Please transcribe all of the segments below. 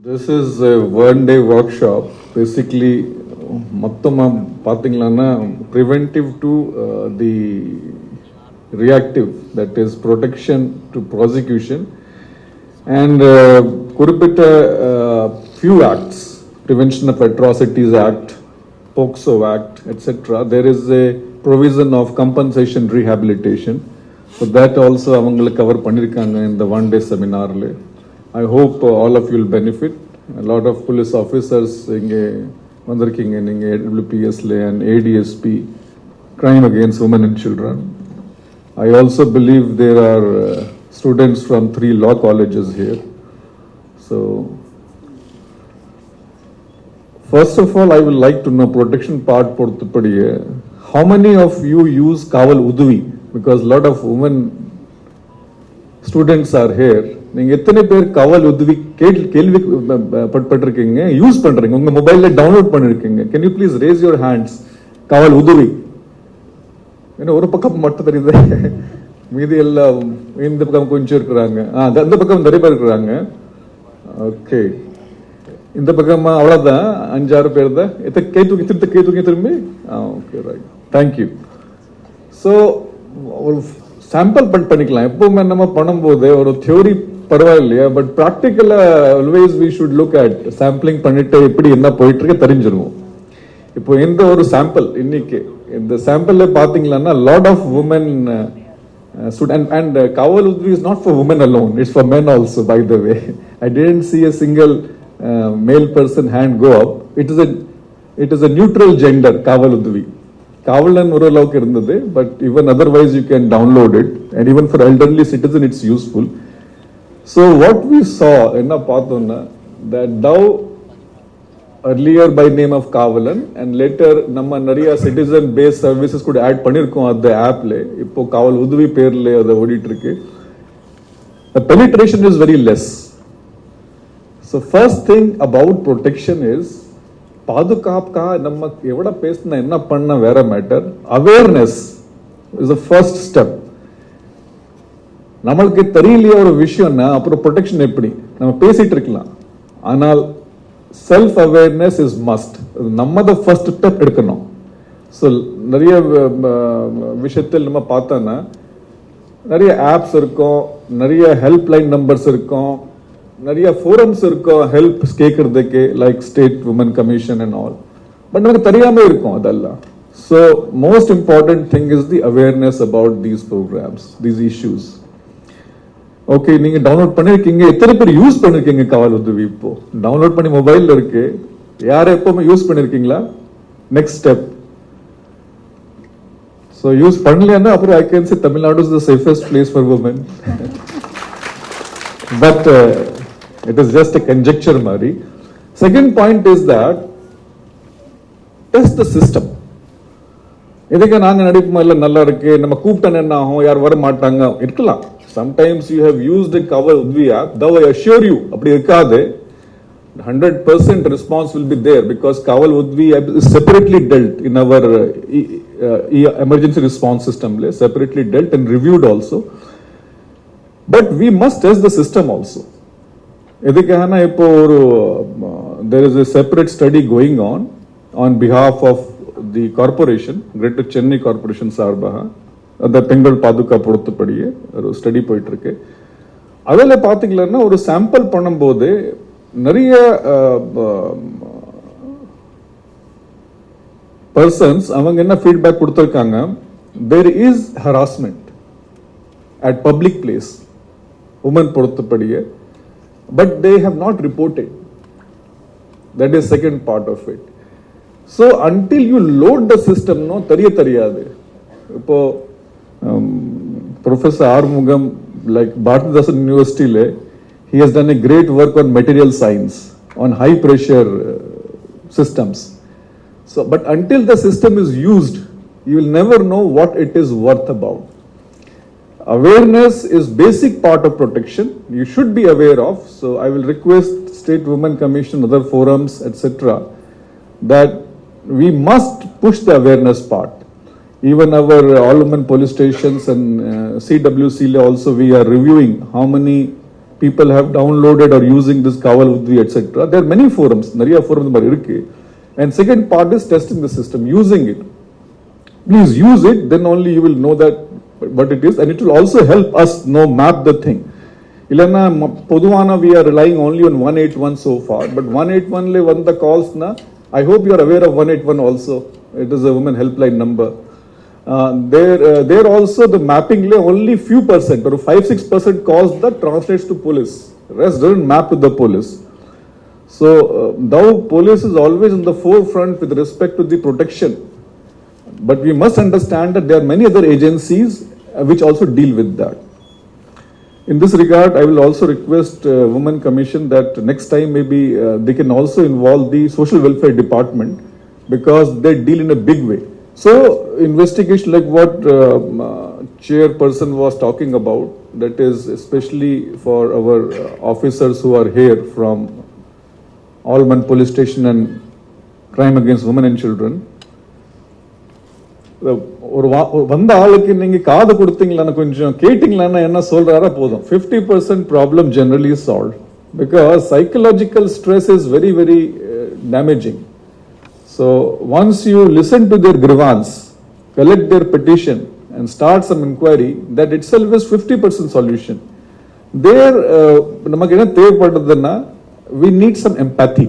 This is a one-day workshop. Basically, மொத்தமா பார்த்தீங்கன்னா preventive to the reactive, that is protection to prosecution, and குறிப்பிட்ட few acts, Prevention of Atrocities Act, POCSO Act, etc. There is a provision of compensation rehabilitation. So that also avangala cover பண்ணிருக்காங்க in the one day seminar. I hope all of you will benefit. A lot of police officers இங்கே வந்திருக்கீங்க நீங்க WPSல and ADSP, crime against women and children. I also believe there are students from 3 law colleges here. So first of all, I would like to know protection part பொறுத்தபடியே how many of you use Kaval Uduvi? Because a lot of women students are here. நீங்க எத்தனை பேர் காவல் உதவி கேள்வி பட்டிருக்கீங்க, use பண்றீங்க, உங்க மொபைல்ல download பண்ணிருக்கீங்க? Can you please race your hands? காவல் உதவி என்ன ஒரு பக்கம் மட்டும் தெரியுது, மீதி எல்லாம் இந்த பக்கம் கொஞ்சம் இருக்கிறாங்க, அந்த பக்கம் நிறைய பேர் இருக்கிறாங்க. ஓகே, இந்த பக்கம் அவ்வளவுதான், 5-6 பேர் தான். கை தூக்கி திரும்பி. Okay, right, thank you. ஸோ ஒரு சாம்பிள் பண்ணிக்கலாம். எப்பவுமே நம்ம பண்ணும்போது ஒரு தியோரி பரவாயில்லையா, பட் ப்ராக்டிக்கலா always we should look at sampling பண்ணிட்டு எப்படி என்ன போயிட்டு இருக்க தெரிஞ்சிருவோம். இப்போ இந்த ஒரு சாம்பிள் இன்னைக்கு இந்த சாம்பிள்ல பாத்தீங்கன்னா lot of women and Kawal Udvi is not for women alone, it's for men also, by the way. I didn't see a single male person hand go up. It is a neutral gender, Kawal Udvi. Kavalan ஒரு அளவுக்கு இருந்தது, but even otherwise you can download it, and even for elderly citizen it's useful. So what we saw enna paathona, that thou earlier by name of Kavalan and later நம்ம நிறைய citizen based services could add பண்ணிருக்கோம் அந்த ஆப்ல. இப்போ காவல் உதவி பேர்ல அது ஓடிட்டு இருக்கு. The penetration is very less. So first thing about protection is பாதுகாப்புக்கா நம்ம எவ்வளோ பேசினா என்ன பண்ண வேற matter, awareness is the first step. நம்மளுக்கு தெரியலையே ஒரு விஷயம்னா அப்புறம் ப்ரொடெக்ஷன் எப்படி? நம்ம பேசிட்டு இருக்கலாம், ஆனால் செல்ஃப் அவேர்னஸ் இஸ் மஸ்ட். நம்ம தான் ஃபர்ஸ்ட் ஸ்டெப் எடுக்கணும். ஸோ நிறைய விஷயத்தில் நம்ம பார்த்தோன்னா நிறைய ஆப்ஸ் இருக்கும், நிறைய ஹெல்ப் லைன் நம்பர்ஸ் இருக்கும், நிறைய ஃபோரம்ஸ் இருக்கும் ஹெல்ப் கேட்கறதுக்கு, like state women commission and all. But நமக்கு தெரியாம இருக்கும் அதெல்லாம். So most important thing is the awareness about these programmes, these issues. Okay, நீங்க டவுன்லோட் பண்ணிருக்கீங்க, எத்தனை பேர் யூஸ் பண்ணிருக்கீங்க காவல் உதவி? இப்போ டவுன்லோட் பண்ணி மொபைல்ல இருக்கு, யாரும் எப்பவுமே யூஸ் பண்ணிருக்கீங்களா? Next step. ஸோ யூஸ் பண்ணலன்னா அப்புறம் I can say Tamil Nadu is the safest place for women. But it is just a conjecture mari. Second point is that test the system. இதுக்கு நாங்க நடிப்புல நல்லா இருக்கு, நம்ம கூப்பிட்டா என்ன ஆகும், யார் வர மாட்டாங்க இருக்கலாம். Sometimes you have used a Kawal Udvi app, though I assure you அப்படி இருக்காது. 100% response will be there because Kawal Udvi is separately dealt in our emergency response system, separately dealt and reviewed also. But we must test the system also. எதுக்காகனா இப்போ ஒரு there is a separate study going on behalf of the corporation, Greater Chennai Corporation சார்பாக அந்த பெண்கள் பாதுகாப்பு பொறுத்தபடியே ஒரு study போயிட்டு இருக்கு. அதில் பார்த்தீங்கன்னா ஒரு சாம்பிள் பண்ணும்போது நிறைய பர்சன்ஸ் அவங்க என்ன ஃபீட்பேக் கொடுத்துருக்காங்க, there is harassment at public place women பொறுத்தபடியே, but they have not reported. That is second part of it. So until you load the system, no தெரியாது. இப்போ Professor Armugam, like Bharatadasan University, he has done a great work on material science, on high pressure systems. So but until the system is used, you will never know what it is worth about. Awareness is basic part of protection. You should be aware of. So I will request State Women Commission, other forums, etc., that we must push the awareness part. Even our all women police stations and CWC also we are reviewing how many people have downloaded or using this Kaval Udvi, etc. There are many forums, Nariya forums mari irukku. And second part is testing the system, using it. Please use it, then only you will know that what it is, and it will also help us know, map the thing. Ilana Poduvana, we are relying only on 181 so far, but 181 le one the calls na. I hope you are aware of 181 also. It is a women helpline number. There also the mapping le only few percent or 5-6% calls that translates to police. Rest doesn't map to the police. So though police is always in the forefront with respect to the protection, but we must understand that there are many other agencies which also deal with that. In this regard, I will also request Women Commission that next time maybe they can also involve the Social Welfare Department, because they deal in a big way. So investigation like what chairperson was talking about, that is especially for our officers who are here from Allman Police Station and Crime Against Women and Children. ஒரு வந்த ஆளுக்கு நீங்க காது கொடுத்தீங்களா, கொஞ்சம் கேட்டீங்களா என்ன சொல்றாரா போதும், 50% problem generally solve, because psychological stress is very very damaging. So once you listen to their grievance, collect their petition and start some inquiry, that itself is 50% solution. There namakku enna thevapadraduna, we need some empathy.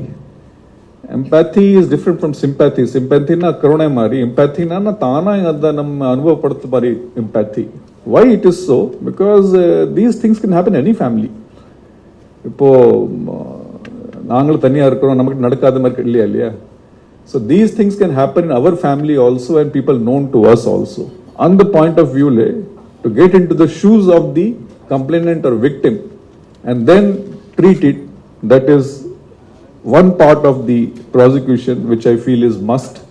Empathy is different from sympathy. Sympathy na karuna mari, empathy na taana adda namma anubhava paduthu mari empathy. Why it is so? Because these things can happen in any family. Ipo naangal thaniya irukrom, namakku nadakadha mari illaya illaya. So these things can happen in our family also and people known to us also. On the point of view, to get into the shoes of the complainant or victim and then treat it, that is one part of the prosecution which I feel is must.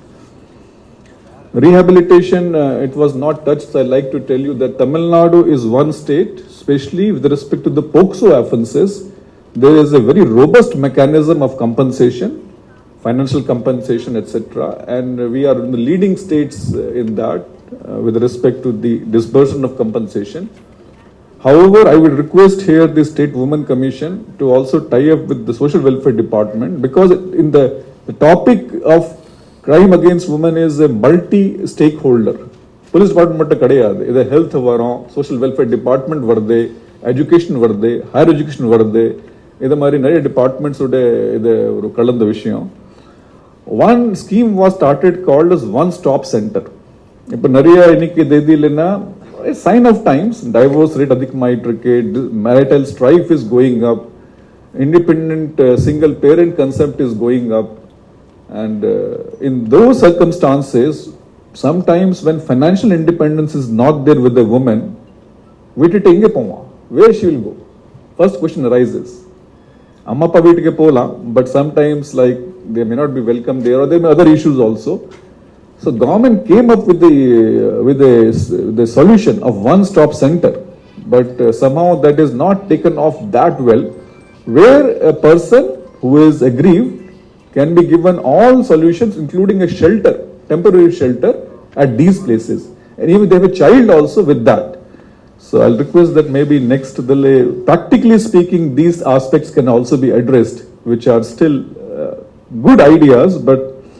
Rehabilitation, it was not touched. So I like to tell you that Tamil Nadu is one state, especially with respect to the POCSO offences, there is a very robust mechanism of compensation, financial compensation, etc. And we are in the leading states in that with respect to the disbursement of compensation. However, I will request here the State Women Commission to also tie up with the Social Welfare Department, because in the topic of crime against women is a multi-stakeholder. Police department kadiyadu, idu health varum, Social Welfare Department varde, education varde, higher education varde, idu mari nariya departments ude idu oru kalanda vishayam. One scheme was started called as One Stop Center. Ipo nariya iniki dedilena a sign of times, divorce rate adhikamayitirke, marital strife is going up, independent single parent concept is going up, and in those circumstances, sometimes when financial independence is not there with the woman, vitite inge pova, where she will go? First question arises. Amma appa veetike polam, but sometimes like they may not be welcome there, or there may be other issues also. So government came up with the solution of one-stop center, but somehow that is not taken off that well, where a person who is aggrieved can be given all solutions, including a shelter, temporary shelter at these places, and even they have a child also with that. So I'll request that maybe next, practically speaking, these aspects can also be addressed, which are still good ideas, but